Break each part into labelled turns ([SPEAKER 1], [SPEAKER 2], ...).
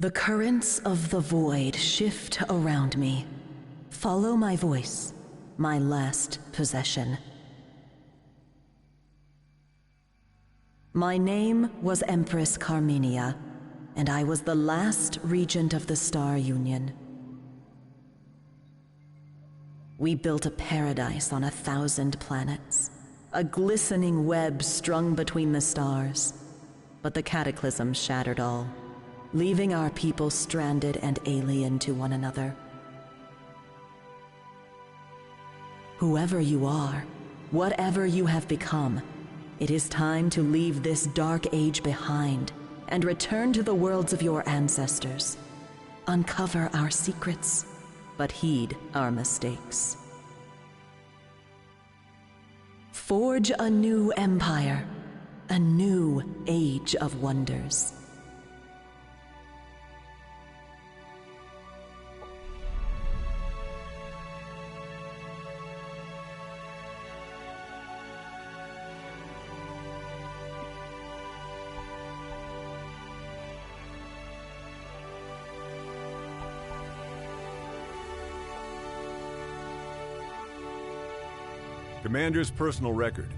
[SPEAKER 1] The currents of the void shift around me. Follow my voice, my last possession. My name was Empress Carmenia, and I was the last regent of the Star Union. We built a paradise on 1,000 planets, a glistening web strung between the stars. But the cataclysm shattered all, leaving our people stranded and alien to one another. Whoever you are, whatever you have become, it is time to leave this dark age behind and return to the worlds of your ancestors. Uncover our secrets, but heed our mistakes. Forge a new empire, a new age of wonders.
[SPEAKER 2] Commander's personal record.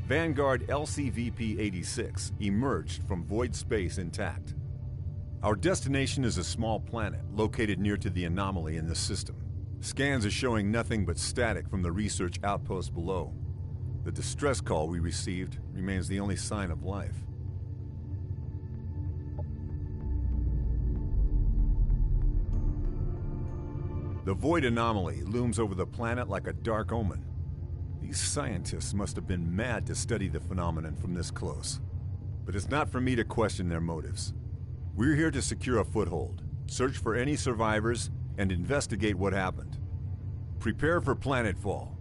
[SPEAKER 2] Vanguard LCVP-86 emerged from void space intact. Our destination is a small planet located near to the anomaly in the system. Scans are showing nothing but static from the research outpost below. The distress call we received remains the only sign of life. The void anomaly looms over the planet like a dark omen. These scientists must have been mad to study the phenomenon from this close. But it's not for me to question their motives. We're here to secure a foothold, search for any survivors, and investigate what happened. Prepare for Planetfall.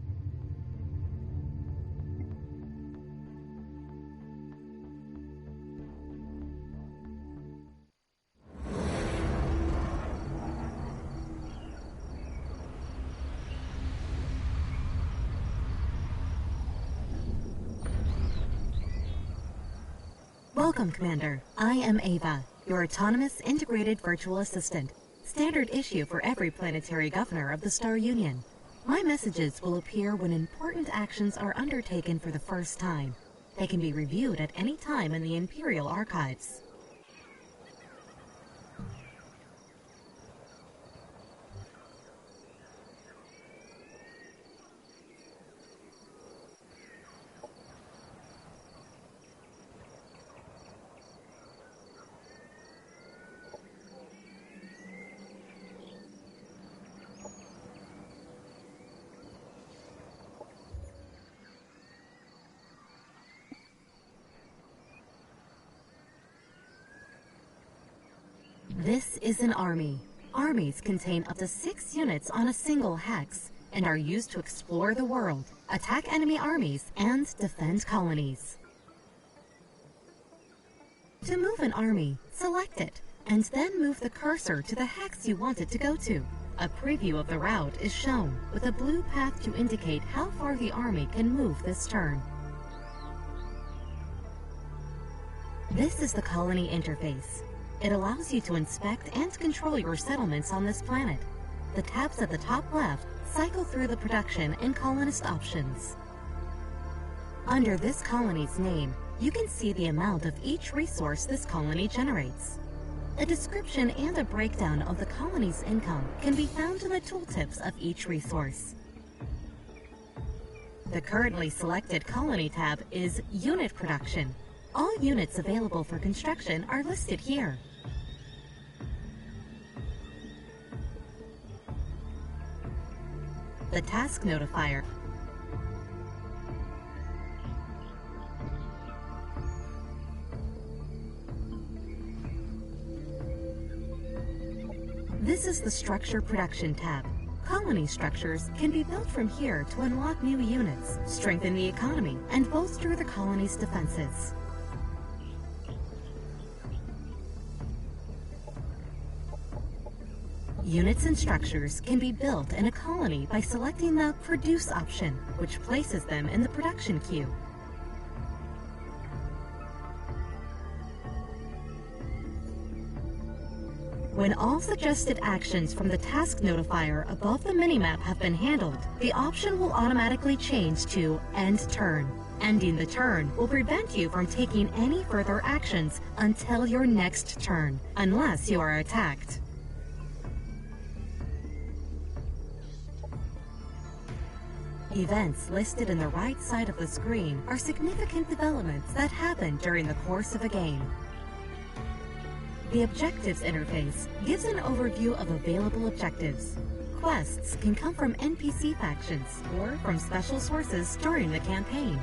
[SPEAKER 3] Welcome, Commander. I am Ava, your autonomous integrated virtual assistant. Standard issue for every planetary governor of the Star Union. My messages will appear when important actions are undertaken for the first time. They can be reviewed at any time in the Imperial Archives. This is an army. Armies contain up to 6 units on a single hex and are used to explore the world, attack enemy armies, and defend colonies. To move an army, select it, and then move the cursor to the hex you want it to go to. A preview of the route is shown, with a blue path to indicate how far the army can move this turn. This is the colony interface. It allows you to inspect and control your settlements on this planet. The tabs at the top left cycle through the production and colonist options. Under this colony's name, you can see the amount of each resource this colony generates. A description and a breakdown of the colony's income can be found in the tooltips of each resource. The currently selected colony tab is Unit Production. All units available for construction are listed here. The Task Notifier. This is the Structure Production tab. Colony structures can be built from here to unlock new units, strengthen the economy, and bolster the colony's defenses. Units and structures can be built in a colony by selecting the Produce option, which places them in the production queue. When all suggested actions from the task notifier above the minimap have been handled, the option will automatically change to End Turn. Ending the turn will prevent you from taking any further actions until your next turn, unless you are attacked. Events listed in the right side of the screen are significant developments that happen during the course of a game. The Objectives interface gives an overview of available objectives. Quests can come from NPC factions or from special sources during the campaign.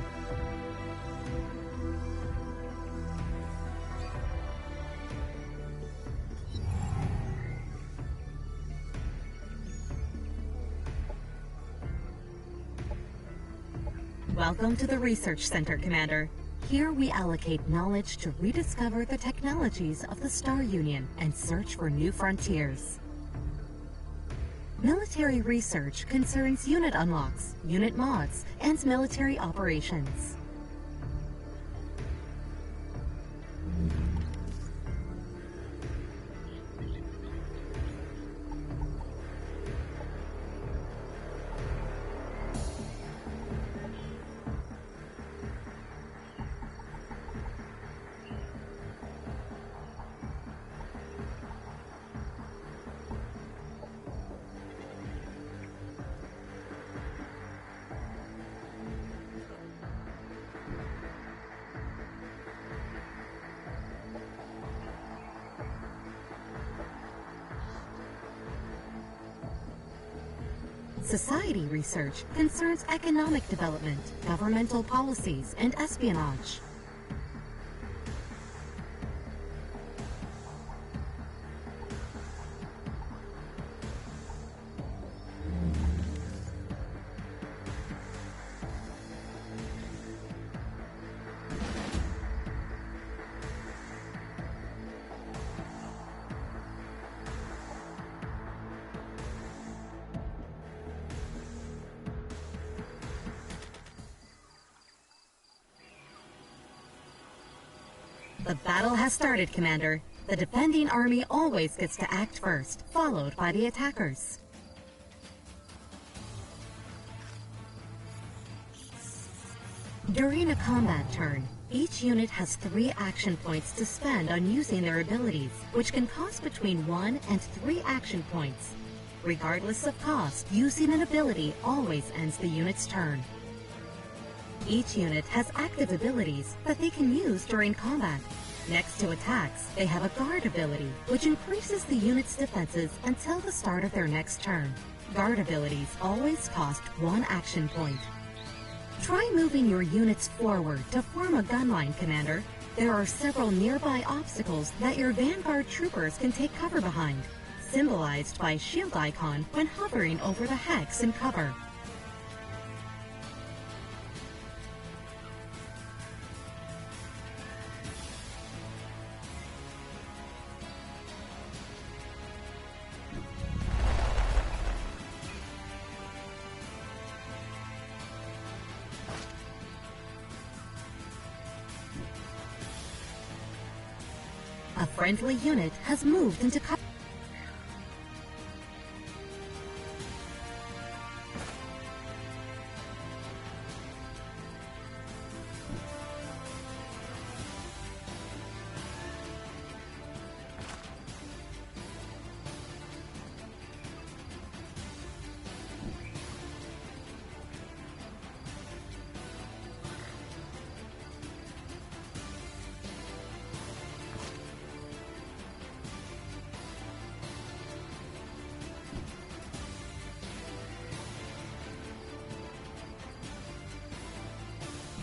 [SPEAKER 3] Welcome to the Research Center, Commander. Here we allocate knowledge to rediscover the technologies of the Star Union and search for new frontiers. Military research concerns unit unlocks, unit mods, and military operations. Society research concerns economic development, governmental policies, and espionage. The battle has started, Commander. The defending army always gets to act first, followed by the attackers. During a combat turn, each unit has 3 action points to spend on using their abilities, which can cost between 1 and 3 action points. Regardless of cost, using an ability always ends the unit's turn. Each unit has active abilities that they can use during combat. Next to attacks, they have a guard ability, which increases the unit's defenses until the start of their next turn. Guard abilities always cost 1 action point. Try moving your units forward to form a gun line, Commander. There are several nearby obstacles that your Vanguard troopers can take cover behind, symbolized by shield icon when hovering over the hex in cover. A friendly unit has moved into cover.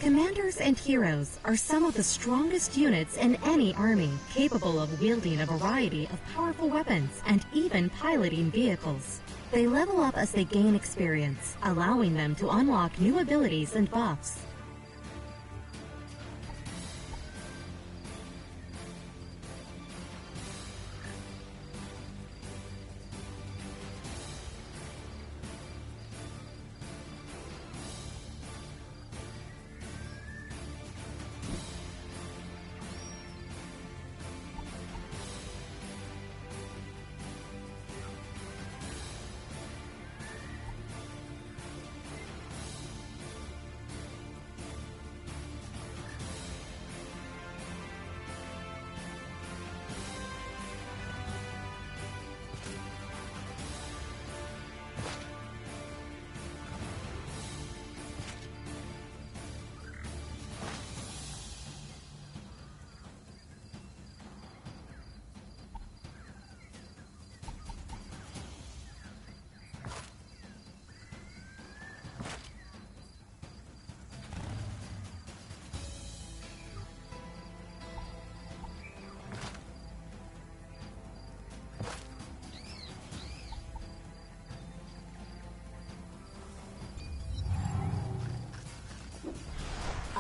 [SPEAKER 3] Commanders and heroes are some of the strongest units in any army, capable of wielding a variety of powerful weapons and even piloting vehicles. They level up as they gain experience, allowing them to unlock new abilities and buffs.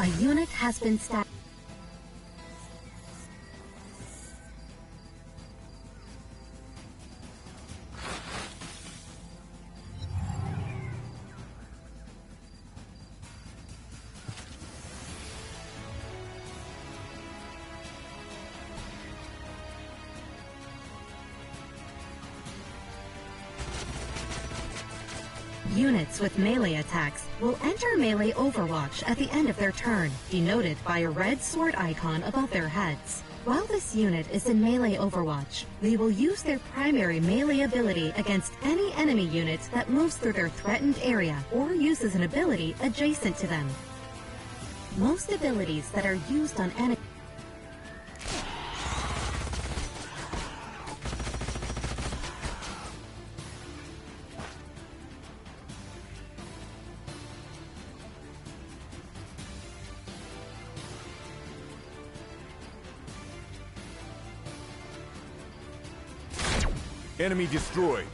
[SPEAKER 3] A unit has been stacked. Units with melee attacks will enter melee Overwatch at the end of their turn, denoted by a red sword icon above their heads. While this unit is in melee Overwatch, they will use their primary melee ability against any enemy unit that moves through their threatened area or uses an ability adjacent to them. Most abilities that are used on enemies
[SPEAKER 2] Enemy destroyed.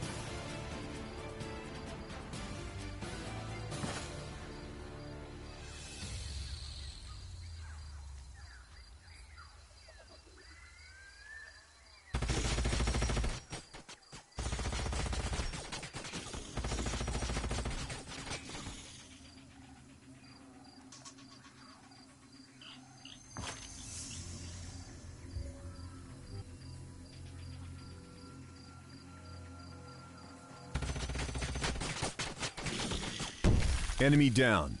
[SPEAKER 2] Enemy down.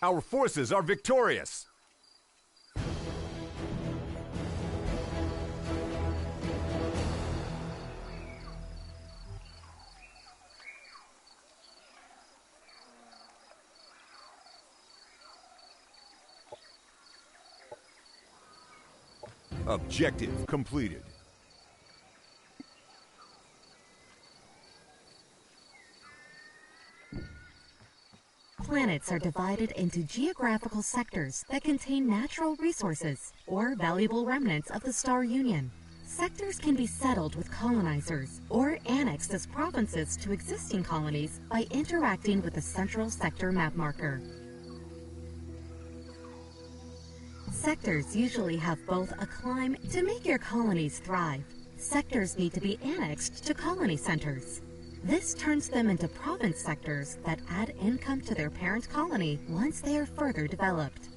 [SPEAKER 2] Our forces are victorious. Objective completed.
[SPEAKER 3] Planets are divided into geographical sectors that contain natural resources or valuable remnants of the Star Union. Sectors can be settled with colonizers or annexed as provinces to existing colonies by interacting with the central sector map marker. Sectors usually have both a climb to make your colonies thrive. Sectors need to be annexed to colony centers. This turns them into province sectors that add income to their parent colony once they are further developed.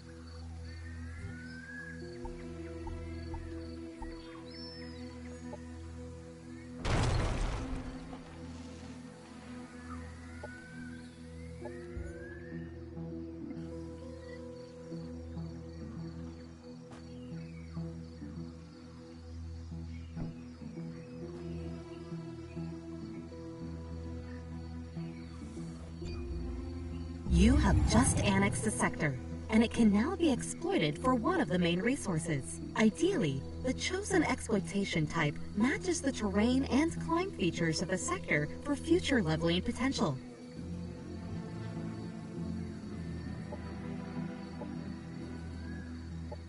[SPEAKER 3] You have just annexed a sector, and it can now be exploited for one of the main resources. Ideally, the chosen exploitation type matches the terrain and climb features of the sector for future leveling potential.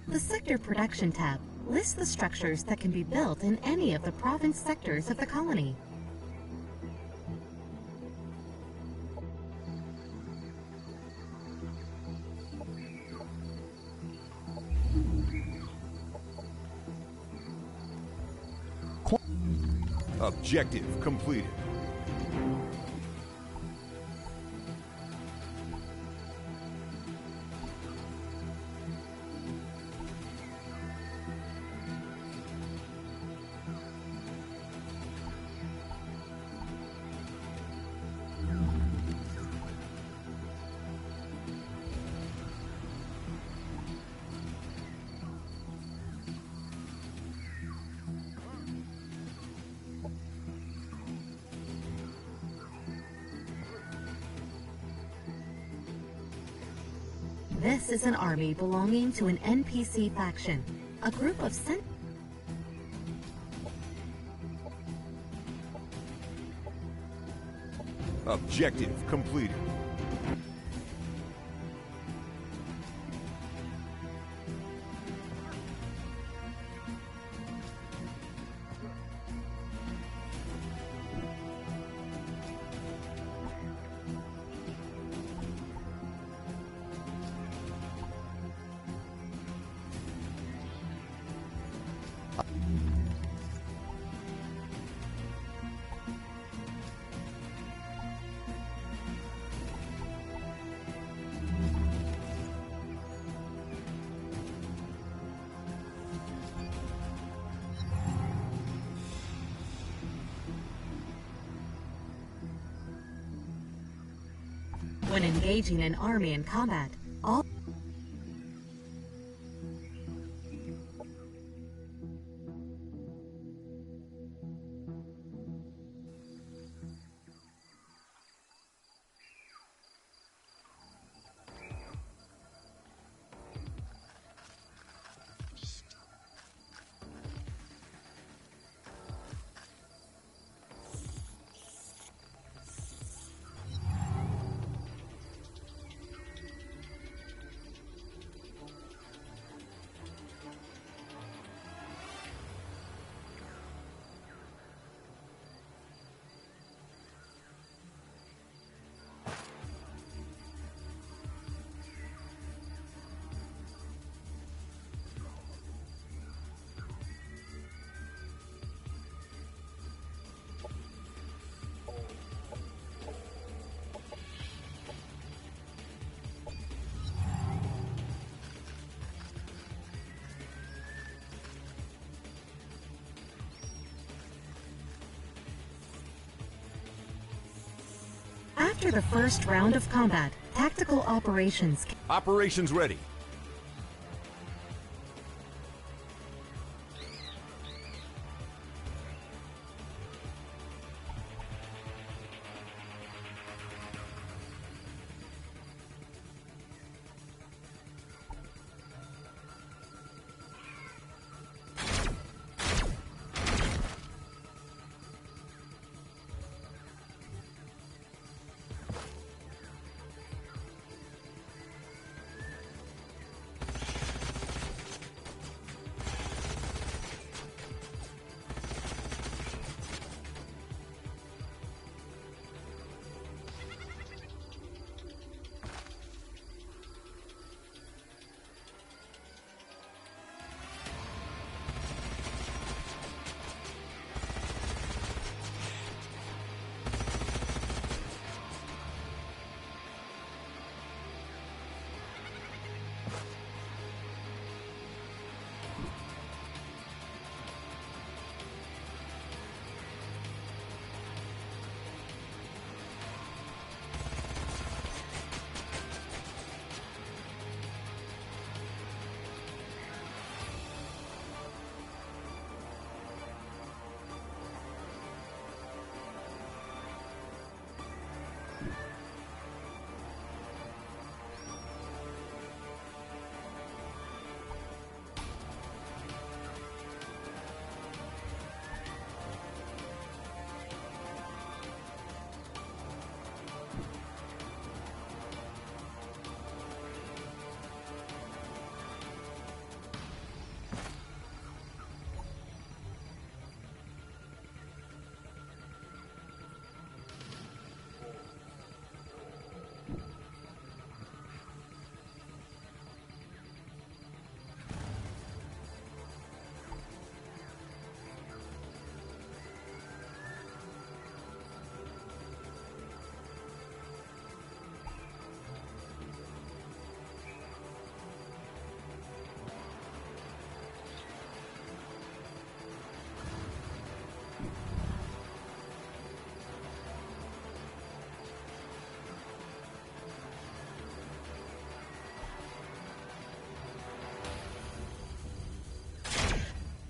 [SPEAKER 3] The Sector Production tab lists the structures that can be built in any of the province sectors of the colony.
[SPEAKER 2] Objective completed.
[SPEAKER 3] This is an army belonging to an NPC faction, a group of
[SPEAKER 2] Objective completed.
[SPEAKER 3] When engaging an army in combat, all after the first round of combat, tactical operations.
[SPEAKER 2] Operations ready.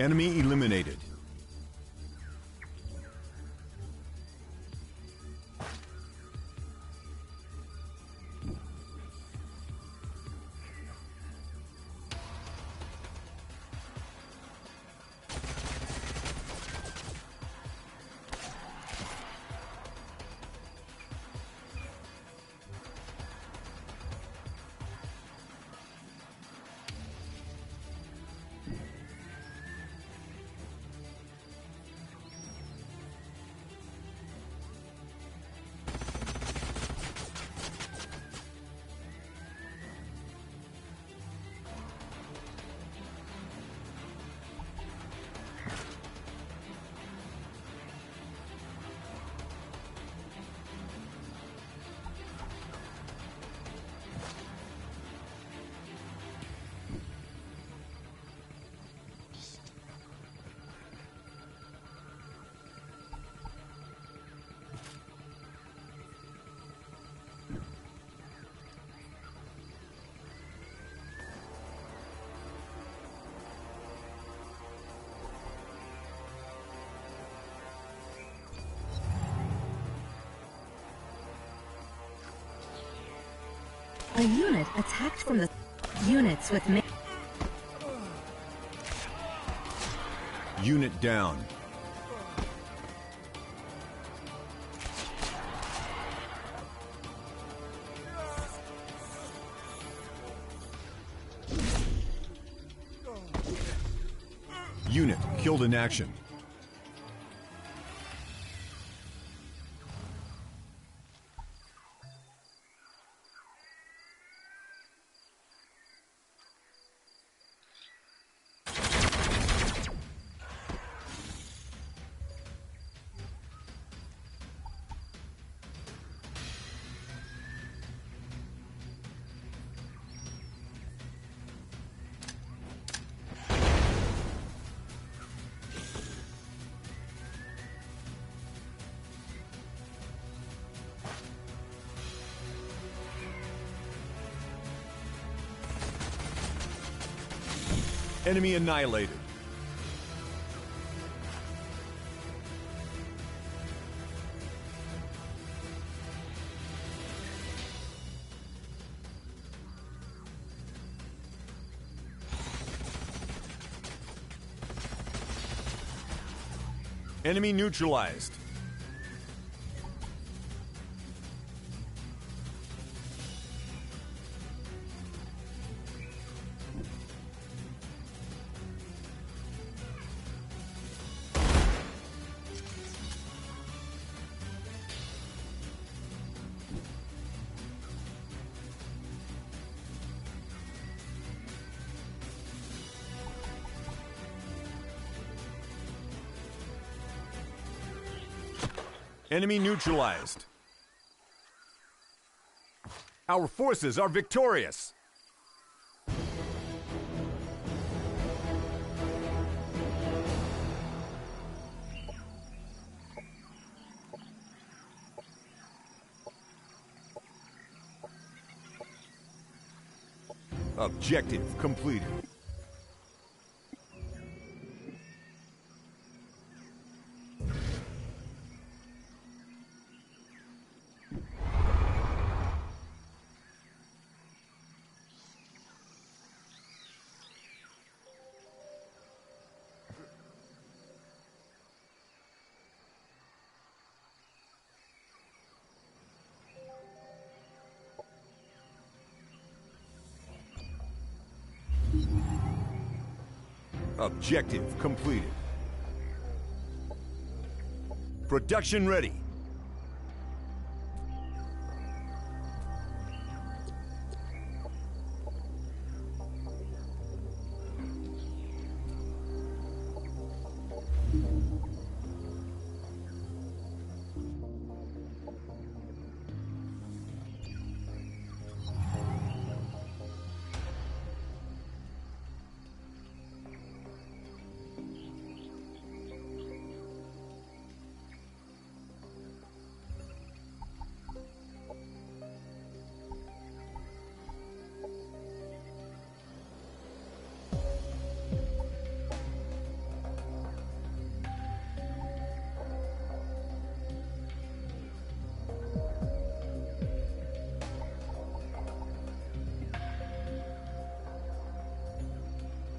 [SPEAKER 2] Enemy eliminated.
[SPEAKER 3] A unit attacked from the units with me.
[SPEAKER 2] Unit down. Unit killed in action. Enemy annihilated. Enemy neutralized. Enemy neutralized. Our forces are victorious. Objective completed. Objective completed. Production ready.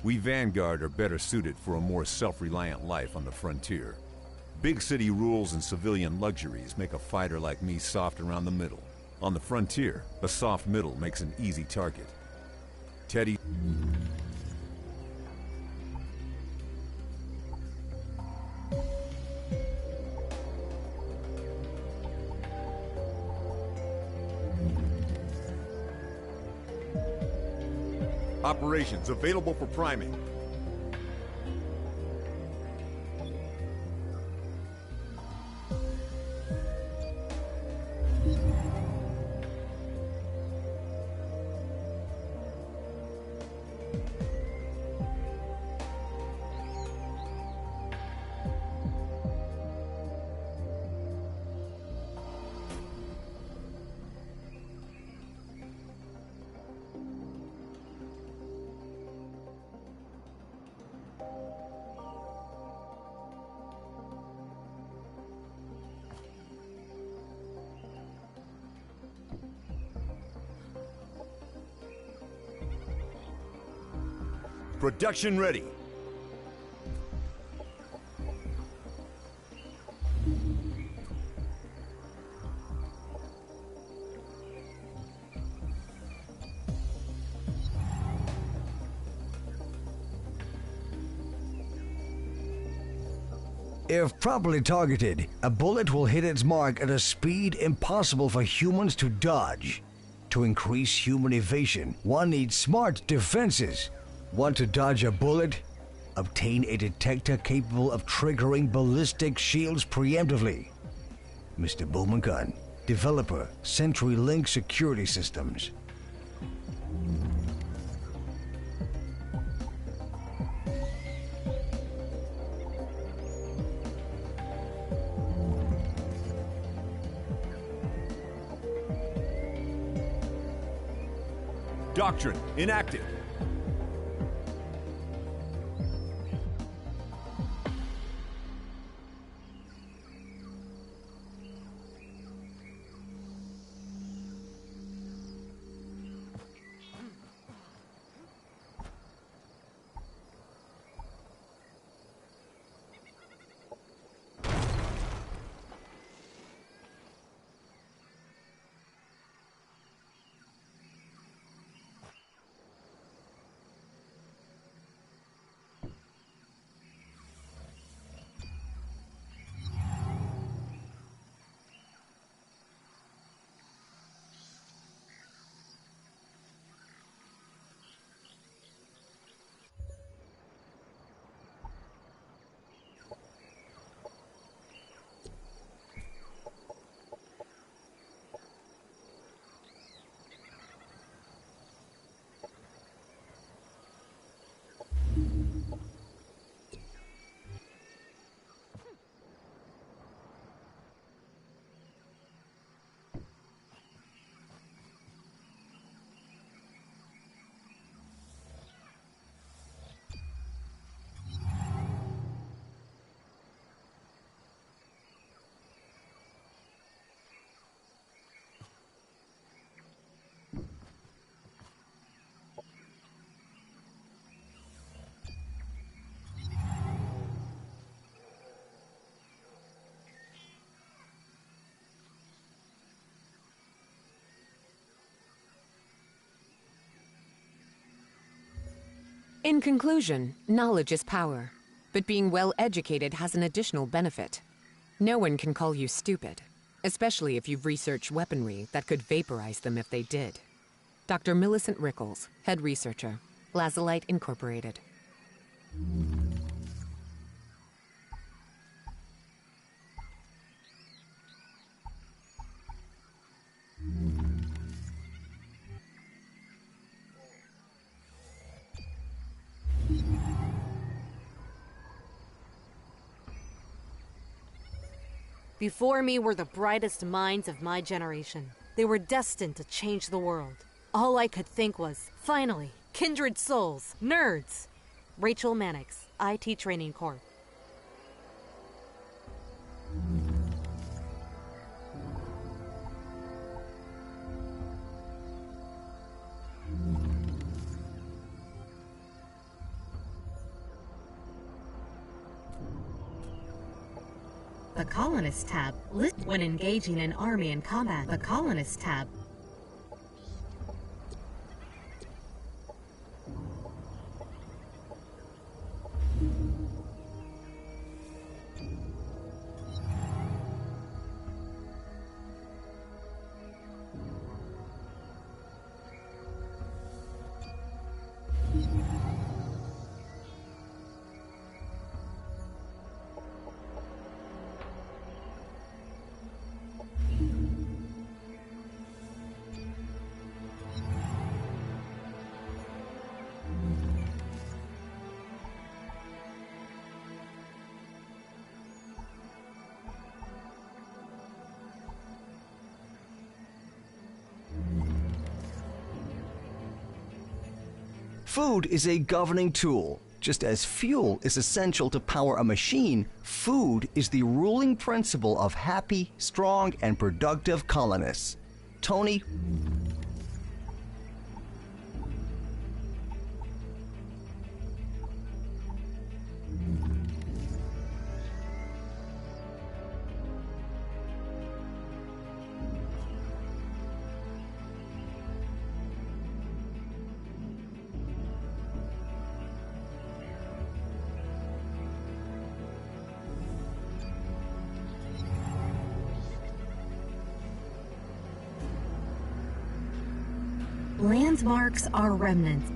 [SPEAKER 2] We Vanguard are better suited for a more self-reliant life on the frontier. Big city rules and civilian luxuries make a fighter like me soft around the middle. On the frontier, a soft middle makes an easy target. Teddy... Operations available for priming. Production ready.
[SPEAKER 4] If properly targeted, a bullet will hit its mark at a speed impossible for humans to dodge. To increase human evasion, one needs smart defenses. Want to dodge a bullet? Obtain a detector capable of triggering ballistic shields preemptively. Mr. Bowman, developer, CenturyLink Security Systems.
[SPEAKER 2] Doctrine inactive.
[SPEAKER 5] In conclusion, knowledge is power, but being well-educated has an additional benefit. No one can call you stupid, especially if you've researched weaponry that could vaporize them if they did. Dr. Millicent Rickles, Head Researcher, Lazulite Incorporated.
[SPEAKER 6] Before me were the brightest minds of my generation. They were destined to change the world. All I could think was, finally, kindred souls, nerds. Rachel Mannix, IT Training Corp.
[SPEAKER 3] The Colonist tab. When engaging an army in combat, the Colonist tab.
[SPEAKER 4] Food is a governing tool. Just as fuel is essential to power a machine, food is the ruling principle of happy, strong, and productive colonists. Tony.
[SPEAKER 3] Landmarks are remnants.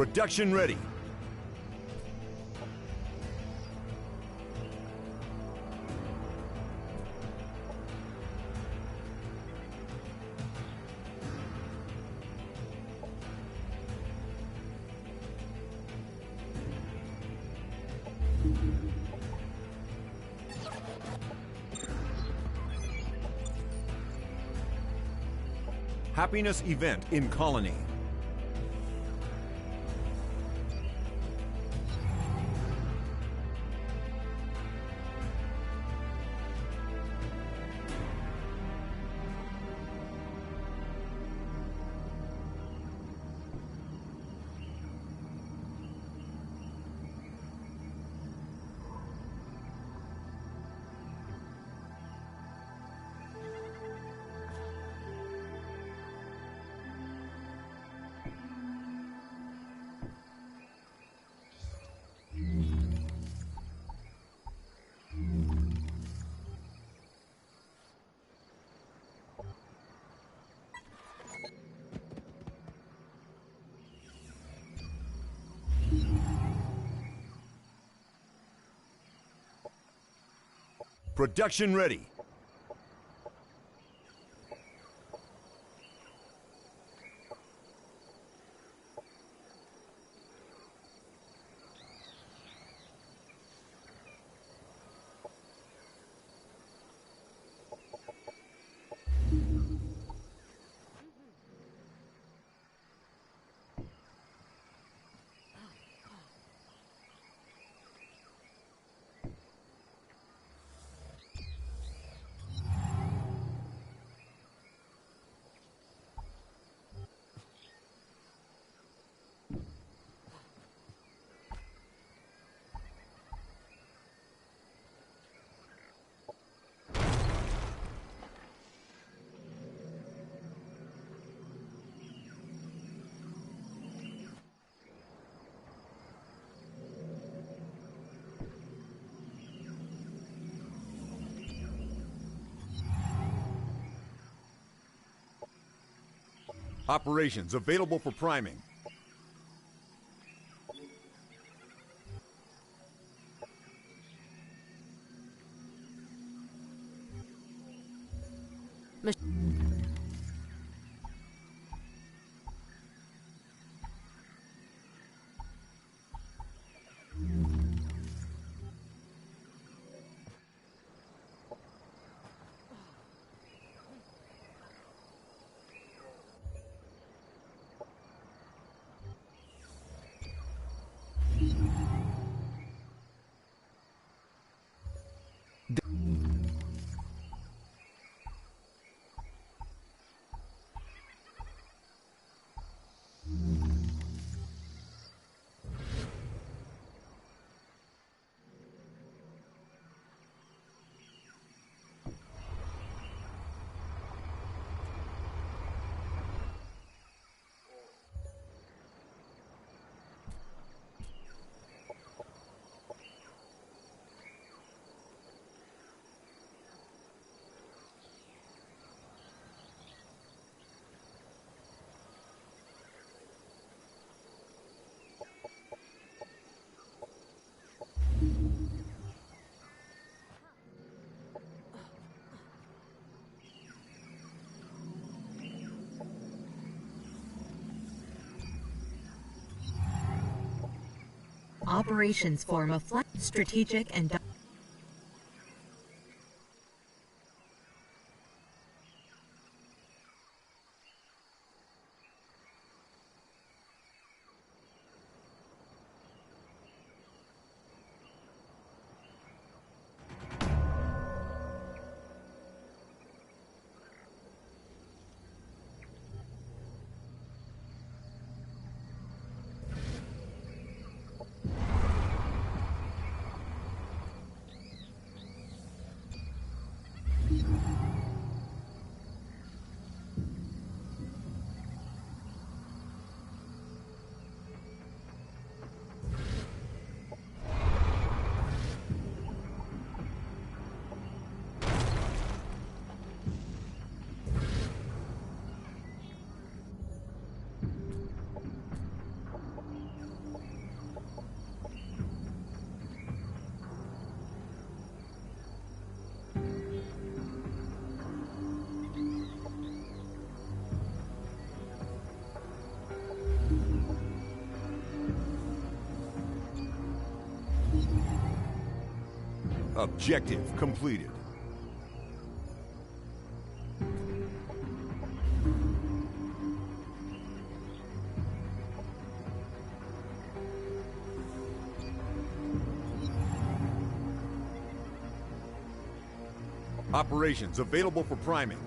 [SPEAKER 2] Production ready. Happiness event in colony. Production ready. Operations available for priming.
[SPEAKER 3] operations form of strategic and
[SPEAKER 2] Objective completed. Operations available for priming.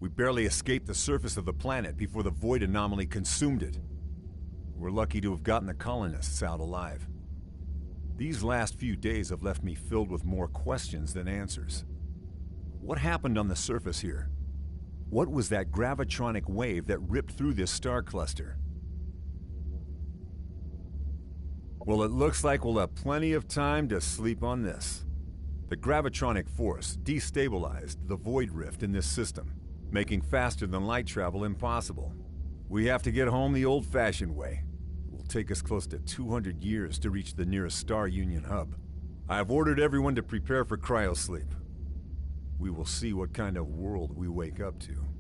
[SPEAKER 2] We barely escaped the surface of the planet before the void anomaly consumed it. We're lucky to have gotten the colonists out alive. These last few days have left me filled with more questions than answers. What happened on the surface here? What was that gravitronic wave that ripped through this star cluster? Well, it looks like we'll have plenty of time to sleep on this. The gravitronic force destabilized the void rift in this system, making faster than light travel impossible. We have to get home the old-fashioned way. It will take us close to 200 years to reach the nearest Star Union hub. I have ordered everyone to prepare for cryosleep. we will see what kind of world we wake up to.